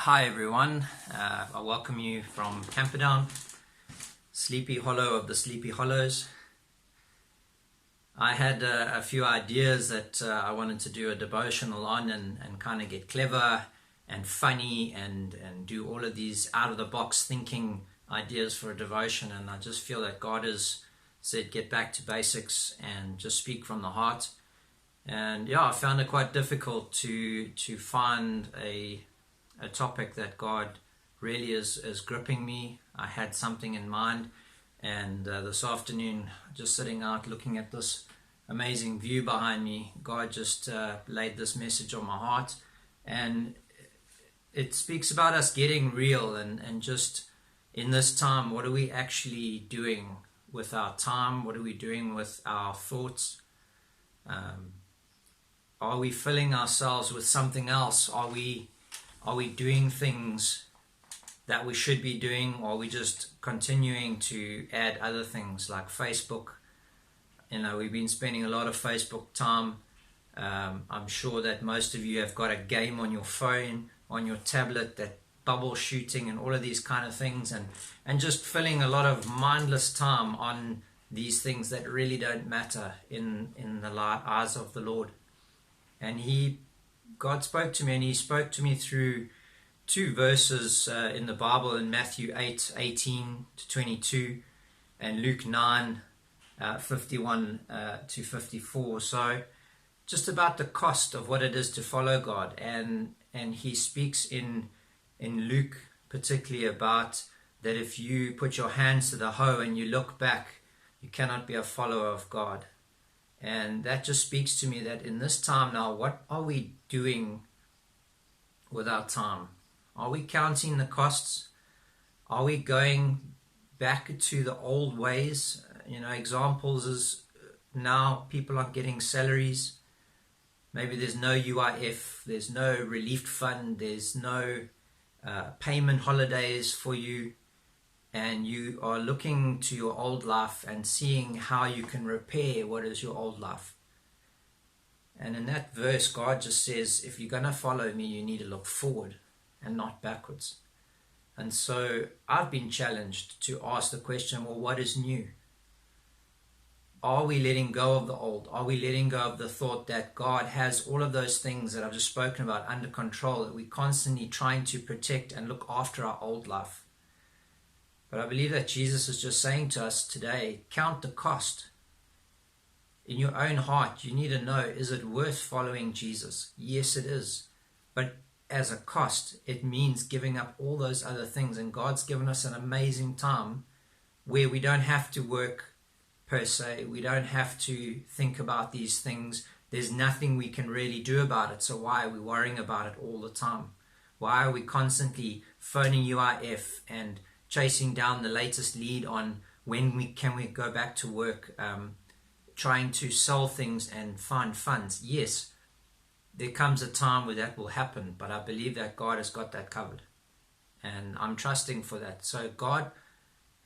Hi everyone, I welcome you from Camperdown, Sleepy Hollow of the Sleepy Hollows. I had a few ideas that I wanted to do a devotional on and kind of get clever and funny and do all of these out-of-the-box thinking ideas for a devotion, and I just feel that God has said get back to basics and just speak from the heart. And yeah, I found it quite difficult to find a topic that God really is gripping me. I had something in mind, and this afternoon, just sitting out looking at this amazing view behind me, God just laid this message on my heart, and it speaks about us getting real and just in this time, what are we actually doing with our time? What are we doing with our thoughts? Are we filling ourselves with something else? Are we doing things that we should be doing, or are we just continuing to add other things like Facebook? We've been spending a lot of Facebook time. I'm sure that most of you have got a game on your phone, on your tablet, that bubble shooting and all of these kind of things, and just filling a lot of mindless time on these things that really don't matter in the eyes of the Lord. And God spoke to me, and he spoke to me through two verses in the Bible, in Matthew 8:18-22 and Luke 9:51 to 54. So just about the cost of what it is to follow God. And he speaks in Luke particularly about that if you put your hands to the hoe and you look back, you cannot be a follower of God. And that just speaks to me that in this time now, what are we doing with our time? Are we counting the costs? Are we going back to the old ways? Examples is now people aren't getting salaries. Maybe there's no UIF, there's no relief fund, there's no payment holidays for you. And you are looking to your old life and seeing how you can repair what is your old life. And in that verse, God just says, if you're going to follow me, you need to look forward and not backwards. And so I've been challenged to ask the question, well, what is new? Are we letting go of the old? Are we letting go of the thought that God has all of those things that I've just spoken about under control, that we're constantly trying to protect and look after our old life? But I believe that Jesus is just saying to us today, count the cost. In your own heart, you need to know, is it worth following Jesus? Yes, it is. But as a cost, it means giving up all those other things. And God's given us an amazing time where we don't have to work per se. We don't have to think about these things. There's nothing we can really do about it. So why are we worrying about it all the time? Why are we constantly phoning UIF and chasing down the latest lead on when can we go back to work, trying to sell things and find funds? Yes, there comes a time where that will happen, but I believe that God has got that covered, and I'm trusting for that. So God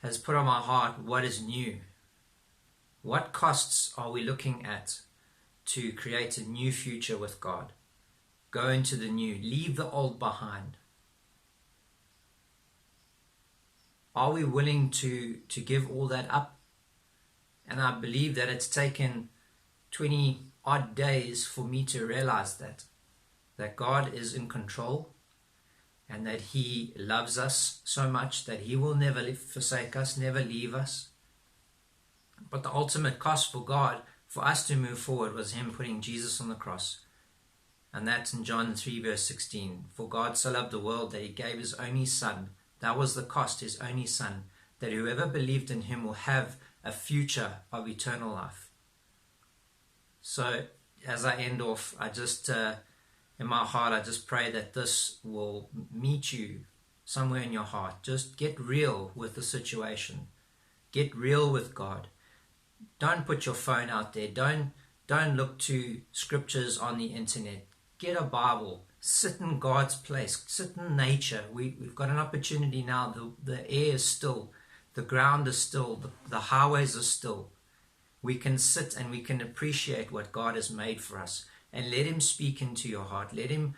has put on my heart, what is new? What costs are we looking at to create a new future with God? Go into the new, leave the old behind. Are we willing to give all that up? And I believe that it's taken 20 odd days for me to realize that God is in control, and that he loves us so much that he will never forsake us, never leave us. But the ultimate cost for God, for us to move forward, was him putting Jesus on the cross. And that's in John 3 verse 16. For God so loved the world that he gave his only son. That was the cost, his only son, that whoever believed in him will have a future of eternal life. So as I end off, I just, in my heart, I just pray that this will meet you somewhere in your heart. Just get real with the situation. Get real with God. Don't put your phone out there. Don't look to scriptures on the internet. Get a Bible. Sit in God's place. Sit in nature. We've got an opportunity now. The air is still. The ground is still. The highways are still. We can sit and we can appreciate what God has made for us. And let him speak into your heart. Let him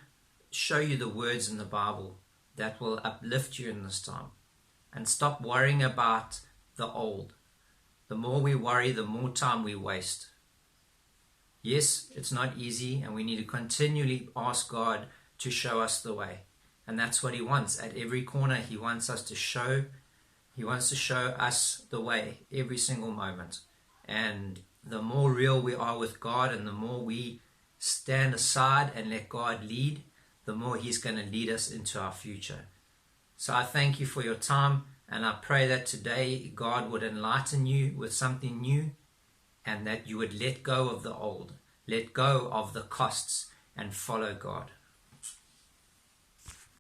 show you the words in the Bible that will uplift you in this time. And stop worrying about the old. The more we worry, the more time we waste. Yes, it's not easy, and we need to continually ask God to show us the way. And that's what He wants. At every corner, He wants us to show. He wants to show us the way every single moment. And the more real we are with God, and the more we stand aside and let God lead, the more He's going to lead us into our future. So I thank you for your time, and I pray that today God would enlighten you with something new, and that you would let go of the old, let go of the costs, and follow God.